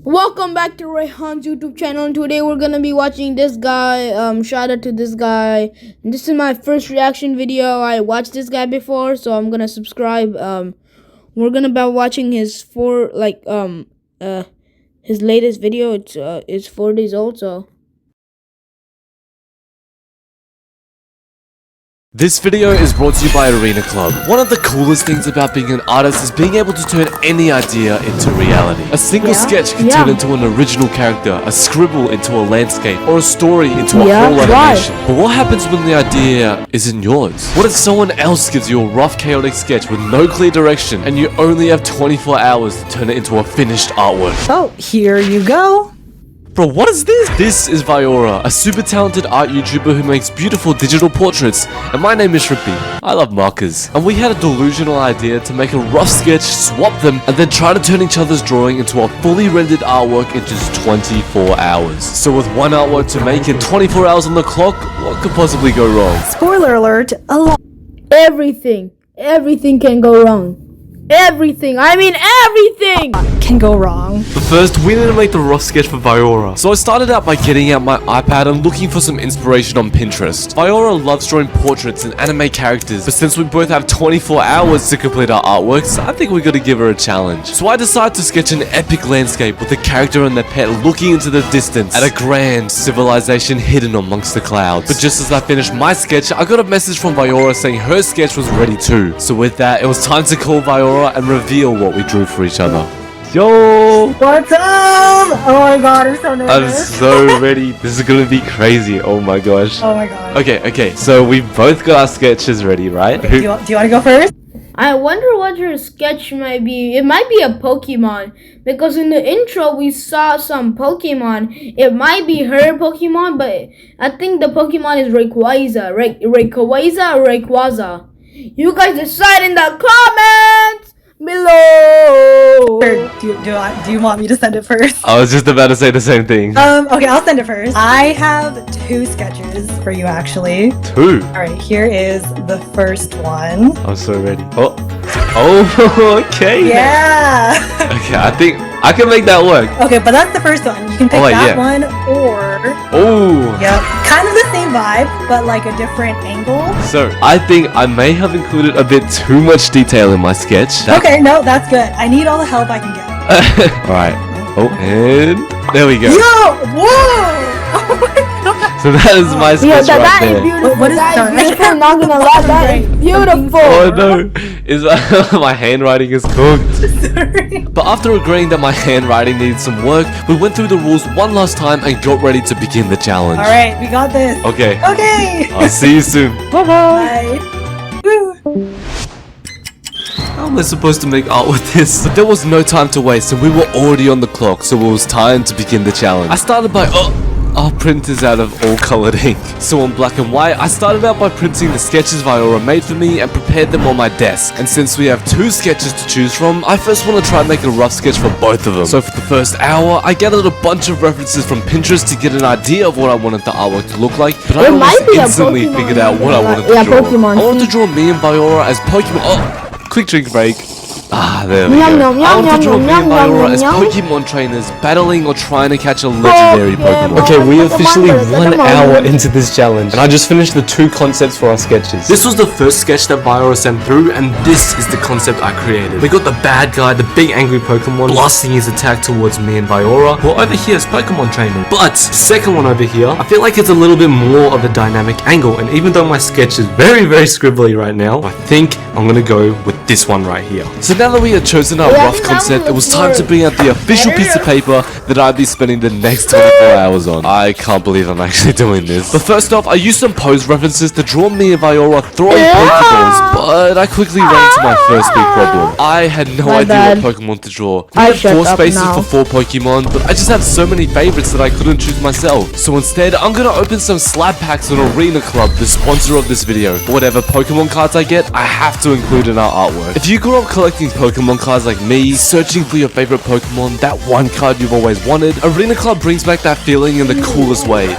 Welcome back to Rayhan's YouTube channel, and today we're gonna be watching this guy. Shout out to this guy. And this is my first reaction video. I watched this guy before, so I'm gonna subscribe. We're gonna be watching his his latest video. It's 4 days old, so. This video is brought to you by Arena Club. One of the coolest things about being an artist is being able to turn any idea into reality. A single sketch can turn into an original character, a scribble into a landscape, or a story into a whole animation. But what happens when the idea isn't yours? What if someone else gives you a rough, chaotic sketch with no clear direction, and you only have 24 hours to turn it into a finished artwork? Oh, here you go. Bro, what is this? This is Viora, a super talented art YouTuber who makes beautiful digital portraits, and my name is Shrimpy. I love markers. And we had a delusional idea to make a rough sketch, swap them, and then try to turn each other's drawing into a fully rendered artwork in just 24 hours. So with one artwork to make and 24 hours on the clock, what could possibly go wrong? Spoiler alert, Everything can go wrong. Everything can go wrong. But first, we need to make the rough sketch for Viora. So I started out by getting out my iPad and looking for some inspiration on Pinterest. Viora loves drawing portraits and anime characters, but since we both have 24 hours to complete our artworks, I think we gotta give her a challenge. So I decided to sketch an epic landscape with a character and their pet looking into the distance at a grand civilization hidden amongst the clouds. But just as I finished my sketch, I got a message from Viora saying her sketch was ready too. So with that, it was time to call Viora and reveal what we drew for each other. Yo! What's up? Oh my god, I'm so nervous. I'm so ready. This is gonna be crazy. Oh my gosh. Oh my god. Okay. So we both got our sketches ready, right? Okay, do you want to go first? I wonder what her sketch might be. It might be a Pokemon, because in the intro we saw some Pokemon. It might be her Pokemon, but I think the Pokemon is Rayquaza. Rayquaza or Rayquaza? You guys decide in the comments below. Do you want me to send it first? I was just about to say the same thing. Okay, I'll send it first. I have 2 sketches for you actually. 2? Alright, here is the first one. I'm so ready. Oh, okay. Yeah. Okay, I think I can make that work. Okay, but that's the first one. You can pick that one or... Oh. Yep. Kind of the same vibe, but like a different angle. So, I think I may have included a bit too much detail in my sketch. Okay, no, that's good. I need all the help I can get. Alright. Oh, and there we go. Yo! Whoa! Oh my god! So that is my sketch right there. Is beautiful. What is that? that? Is beautiful. Not gonna lie, that is beautiful. Oh no, is my handwriting is cooked. Sorry. But after agreeing that my handwriting needed some work, we went through the rules one last time and got ready to begin the challenge. Alright, we got this. Okay. Okay. I'll see you soon. Bye bye. Bye. Woo. How am I supposed to make art with this? But there was no time to waste and we were already on the clock, so it was time to begin the challenge. I started by our printer's out of all colored ink. So on black and white, I started out by printing the sketches Viora made for me and prepared them on my desk. And since we have 2 sketches to choose from, I first want to try and make a rough sketch for both of them. So for the first hour, I gathered a bunch of references from Pinterest to get an idea of what I wanted the artwork to look like, but I almost instantly figured out what I wanted to draw. Pokemon. I wanted to draw me and Viora as Pokemon. Oh, quick drink break. Ah, there we go. I want to draw me and Viora as Pokemon trainers battling or trying to catch a legendary Pokemon. Okay, we are officially 1 hour into this challenge, and I just finished the 2 concepts for our sketches. This was the first sketch that Viora sent through, and this is the concept I created. We got the bad guy, the big angry Pokemon, blasting his attack towards me and Viora, who over here is Pokemon trainer. But, second one over here, I feel like it's a little bit more of a dynamic angle, and even though my sketch is very, very scribbly right now, I think I'm gonna go with this one right here. So now that we had chosen our rough concept, it was time to bring out the official piece of paper that I'd be spending the next 24 hours on. I can't believe I'm actually doing this. But first off, I used some pose references to draw me and Viora throwing Pokeballs, but I quickly ran into my first big problem. I had no idea what Pokemon to draw. We had 4 spaces for 4 Pokemon, but I just have so many favorites that I couldn't choose myself. So instead, I'm gonna open some slab packs on Arena Club, the sponsor of this video. Whatever Pokemon cards I get, I have to include in our artwork. If you grew up collecting Pokemon cards like me, searching for your favorite Pokemon, that one card you've always wanted, Arena Club brings back that feeling in the coolest way.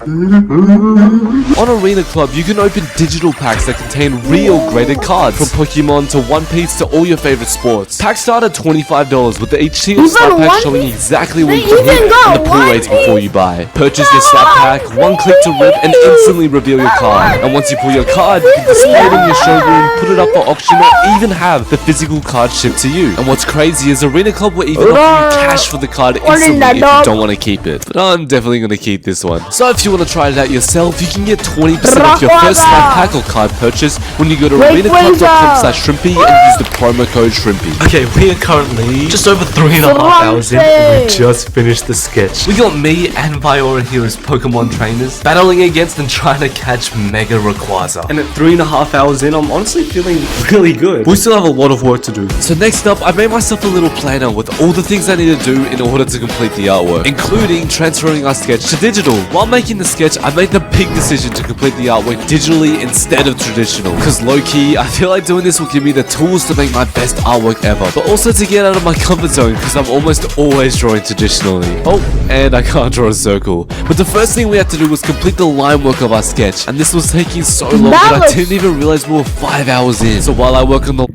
On Arena Club, you can open digital packs that contain real graded cards, from Pokemon to One Piece to all your favorite sports. Packs start at $25 with each single slot pack showing exactly what you can hit and the pull rating before you buy. Purchase your slot pack, one click to rip, and instantly reveal your card. And once you pull your card, you can display it in your showroom, put it up for auction, or even have the physical card shipped to you. And what's crazy is Arena Club will even offer you cash for the card instantly if you don't want to keep it. But I'm definitely going to keep this one. So if you want to try it out yourself, you can get 20% off your first slot pack or card purchase when you go to arenaclub.com/Shrimpy and use the promo code Shrimpy. Okay, we are currently just over 3.5 hours in and we just finished the sketch. We got me and Viora here as Pokemon trainers, battling against and trying to catch Mega Rayquaza. And at 3.5 hours in, I'm honestly feeling really good. We still have a lot of work to do. So next up, I made myself a little planner with all the things I need to do in order to complete the artwork, including transferring our sketch to digital. While making the sketch, I made the big decision to complete the artwork digitally instead of traditional, because low-key, I feel like doing this will give me the tools to make my best artwork ever, but also to get out of my comfort zone, because I'm almost always drawing traditionally. Oh, and I can't draw a circle. But the first thing we had to do was complete the line work of our sketch, and this was taking so long that I didn't even realize we were 5 hours in. So while I work on the...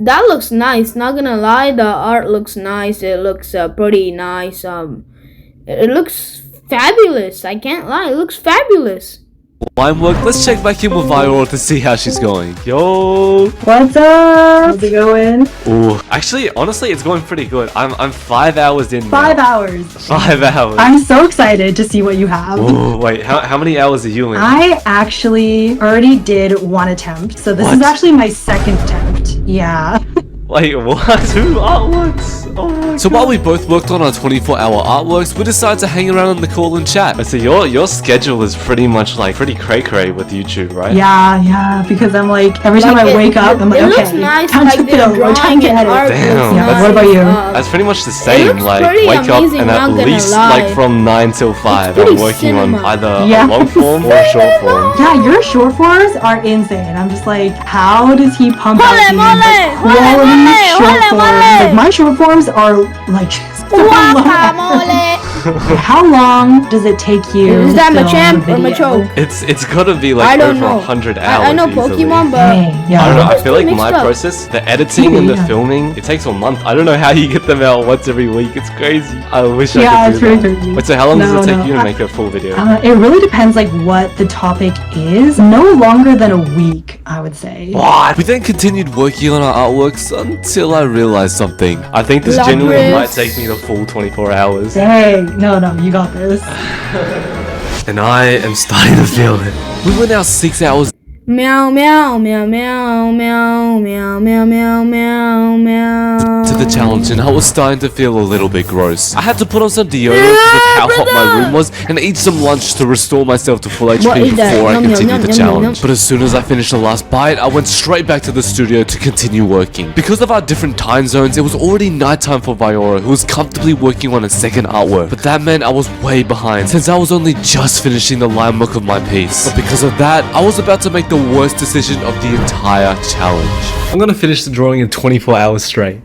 That looks nice, not gonna lie, the art looks nice, it looks pretty nice, it looks fabulous, I can't lie, it looks fabulous. line work, let's check back in with Viora to see how she's going. Yo! What's up? How's it going? Ooh, actually, honestly, it's going pretty good. I'm 5 hours in now. 5 hours. 5 hours. I'm so excited to see what you have. Ooh, wait, how many hours are you in? I actually already did one attempt, so this is actually my second attempt. Yeah. Wait, what? 2 artworks? Oh my So while we both worked on our 24-hour artworks, we decided to hang around on the call and chat. So your schedule is pretty much like pretty cray-cray with YouTube, right? Yeah, because I'm like, every time I wake up, I'm like, it okay, looks nice, time like to the film, or time to drawing and art edit. Damn. Yeah, That's- what about you? That's pretty much the same. looks Like pretty wake up amazing, and at not gonna least lie. like from 9 till 5, pretty I'm working on cinema. either Yeah. a long form or a short form. Yeah, your short forms are insane. I'm just like, how does he pump out these like, quality short forms? Like, my short forms are like so long. How long does it take you Is to that film Machamp a or video? Machoke? It's gotta be I like don't over know. 100 hours. I know easily. Pokemon, but Dang, yeah. I don't know. I feel like Mixed my up. process, the editing and the Yeah. filming, it takes a month. I don't know how you get them out once every week. It's crazy. I wish Yeah, I it's could do really that. crazy. Wait, so how long does No, it take no, you to I- make a full video? It really depends like what the topic is. No longer than a week, I would say. What? We then continued working on our artworks until I realized something. I think this genuinely might Lapras. take me the full 24 hours. Dang, no, you got this. And I am starting to feel it. We were now 6 hours meow meow meow meow meow meow meow meow meow meow. to the challenge and I was starting to feel a little bit gross. I had to put on some deodorant because of how hot my room was and eat some lunch to restore myself to full What HP is that? before I Yum, yum, continued yum, the yum, challenge. yum, yum. But as soon as I finished the last bite, I went straight back to the studio to continue working. Because of our different time zones, it was already nighttime for Viora, who was comfortably working on a second artwork. But that meant I was way behind, since I was only just finishing the line work of my piece. But because of that, I was about to make the worst decision of the entire challenge. I'm gonna finish the drawing in 24 hours straight.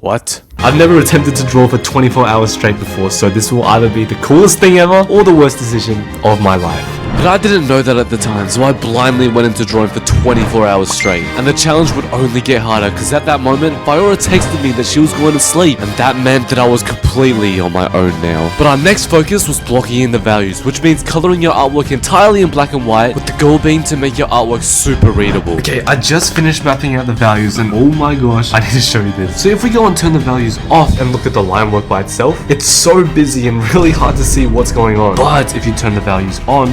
What? I've never attempted to draw for 24 hours straight before, so this will either be the coolest thing ever or the worst decision of my life. But I didn't know that at the time, so I blindly went into drawing for 24 hours straight. And the challenge would only get harder, because at that moment, Viora texted me that she was going to sleep, and that meant that I was completely on my own now. But our next focus was blocking in the values, which means coloring your artwork entirely in black and white, with the goal being to make your artwork super readable. Okay, I just finished mapping out the values and oh my gosh, I need to show you this. So if we go and turn the values off and look at the line work by itself, it's so busy and really hard to see what's going on. But if you turn the values on,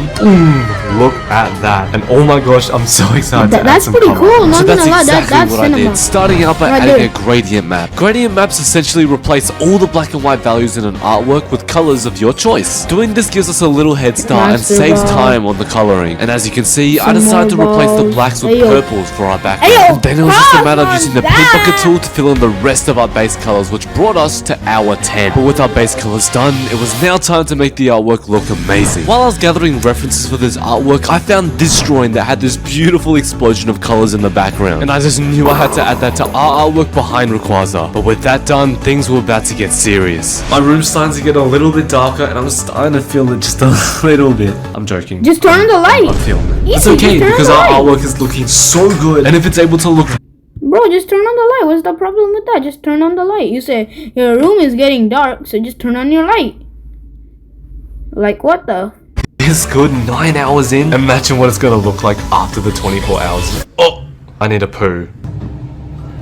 look at that. And oh my gosh, I'm so excited to add That's some pretty color. cool. So Not that's gonna lie, exactly that's what I cinema. did, starting out by Right adding there. a gradient map. Gradient maps essentially replace all the black and white values in an artwork with colors of your choice. Doing this gives us a little head start and Master saves ball. time on the coloring. And as you can see, I Some decided to more replace the balls. blacks with Ayo. purples for our background. Ayo, And then it was just a matter of come using the on, paint bucket Dad. tool to fill in the rest of our base colors, which brought us to hour 10. But with our base colors done, it was now time to make the artwork look amazing. While I was gathering references references for this artwork, I found this drawing that had this beautiful explosion of colors in the background. And I just knew I had to add that to our artwork behind Rayquaza. But with that done, things were about to get serious. My room's starting to get a little bit darker and I'm starting to feel it just a little bit. I'm joking. Just turn on the light. I'm feeling it. It's Easy, okay just turn because on the our light. artwork is looking so good. And if it's able to look Bro, just turn on the light. What's the problem with that? Just turn on the light. You say your room is getting dark, so just turn on your light. Like what the? this good 9 hours in, imagine what it's gonna look like after the 24 hours. Oh, I need a poo.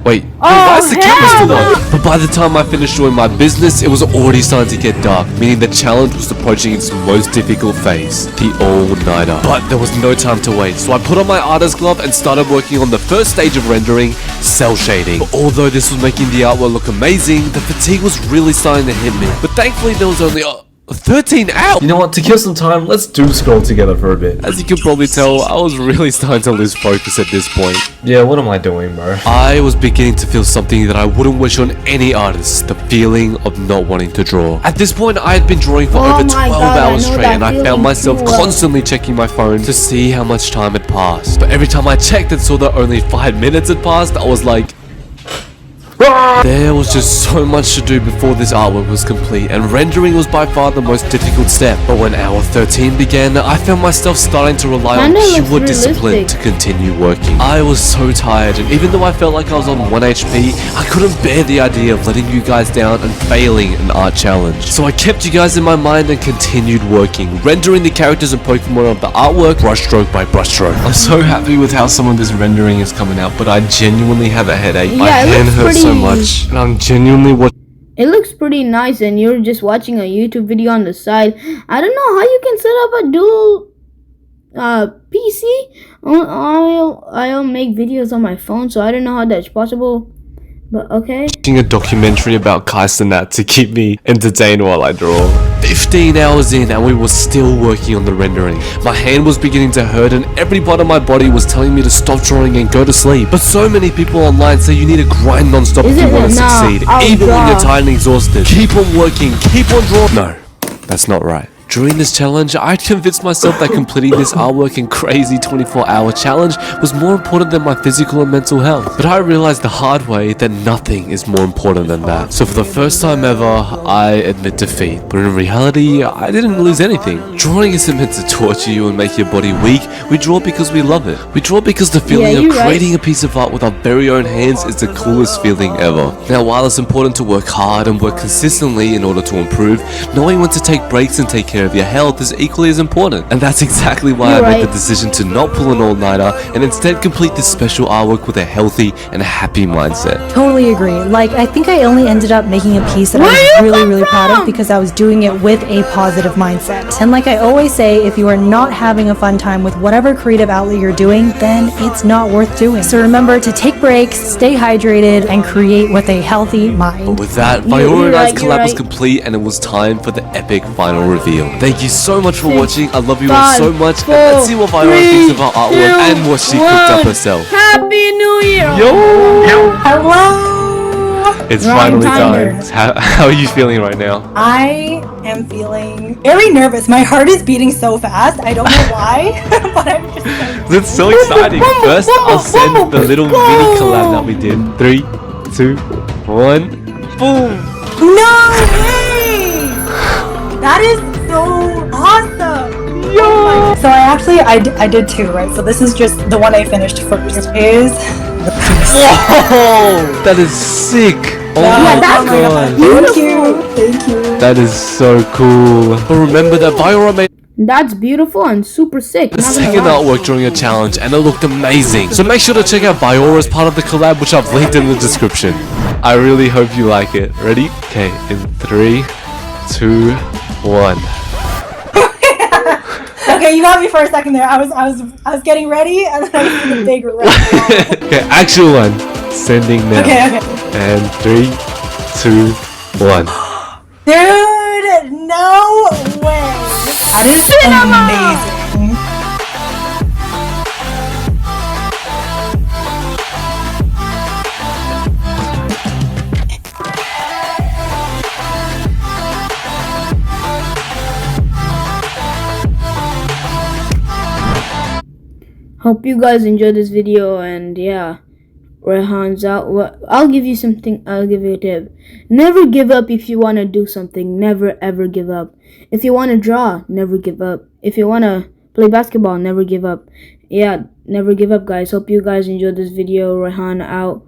Wait, why is the camera still on? But by the time I finished doing my business, it was already starting to get dark, meaning the challenge was approaching its most difficult phase, the all-nighter. But there was no time to wait, so I put on my artist glove and started working on the first stage of rendering, cell shading. But although this was making the artwork look amazing, the fatigue was really starting to hit me. But thankfully there was only 13 hours! You know what, to kill some time, let's doom scroll together for a bit. As you can probably tell, I was really starting to lose focus at this point. Yeah, what am I doing, bro? I was beginning to feel something that I wouldn't wish on any artist, the feeling of not wanting to draw. At this point, I had been drawing for over 12 hours straight and I found myself constantly checking my phone to see how much time had passed. But every time I checked and saw that only 5 minutes had passed, I was like, there was just so much to do before this artwork was complete, and rendering was by far the most difficult step. But when hour 13 began, I found myself starting to rely on pure discipline to continue working. I was so tired, and even though I felt like I was on 1 HP, I couldn't bear the idea of letting you guys down and failing an art challenge. So I kept you guys in my mind and continued working, rendering the characters and Pokemon of the artwork brushstroke by brushstroke. I'm so happy with how some of this rendering is coming out, but I genuinely have a headache. Yeah, My hand hurts so pretty- much, and I'm genuinely watching. It looks pretty nice, and you're just watching a YouTube video on the side. I don't know how you can set up a dual PC. I'll make videos on my phone, so I don't know how that's possible. But okay. Watching a documentary about Kaisenat to keep me entertained while I draw. 15 hours in and we were still working on the rendering. My hand was beginning to hurt and every part of my body was telling me to stop drawing and go to sleep. But so many people online say you need to grind non-stop if you want to succeed, even when you're tired and exhausted. Keep on working, keep on drawing. No, that's not right. During this challenge, I'd convinced myself that completing this artwork and crazy 24-hour challenge was more important than my physical and mental health. But I realized the hard way that nothing is more important than that. So for the first time ever, I admit defeat. But in reality, I didn't lose anything. Drawing isn't meant to torture you and make your body weak. We draw because we love it. We draw because the feeling of creating a piece of art with our very own hands is the coolest feeling ever. Now, while it's important to work hard and work consistently in order to improve, knowing when to take breaks and take care of your health is equally as important. And that's exactly why I made the decision to not pull an all-nighter and instead complete this special artwork with a healthy and happy mindset. Totally agree. Like, I think I only ended up making a piece that I was really proud of because I was doing it with a positive mindset. And like I always say, if you are not having a fun time with whatever creative outlet you're doing, then it's not worth doing. So remember to take breaks, stay hydrated, and create with a healthy mind. But with that, Viora and I's collab was complete and it was time for the epic final reveal. Thank you so much for watching. I love you all so much. And let's see what Viora thinks of our artwork and what she cooked up herself. Happy New Year! Yo! Hello! It's finally time. How are you feeling right now? I am feeling very nervous. My heart is beating so fast. I don't know why, but I'm just like... It's so exciting. First, I'll send the little mini collab that we did. 3, 2, 1, boom! No way! That is so awesome! Yo! So I did two, right? So this is just the one I finished first. Is the piece. Whoa! That is sick! Oh my god! Thank you. That is so cool. But remember that Viora made That's beautiful and super sick. the second artwork during a challenge and it looked amazing. So make sure to check out Viora as part of the collab, which I've linked in the description. I really hope you like it. Ready? Okay, in 3, 2, 1. Okay, you got me for a second there. I was getting ready and then I was in the big red. Okay, actual one. Sending now. Okay. And 3, 2, 1. Dude, no way. That is amazing. Hope you guys enjoyed this video, and yeah, Rehan's out. Well, I'll give you something. I'll give you a tip. Never give up if you want to do something. Never ever give up. If you want to draw, never give up. If you want to play basketball, never give up. Yeah, never give up, guys. Hope you guys enjoyed this video. Rehan out.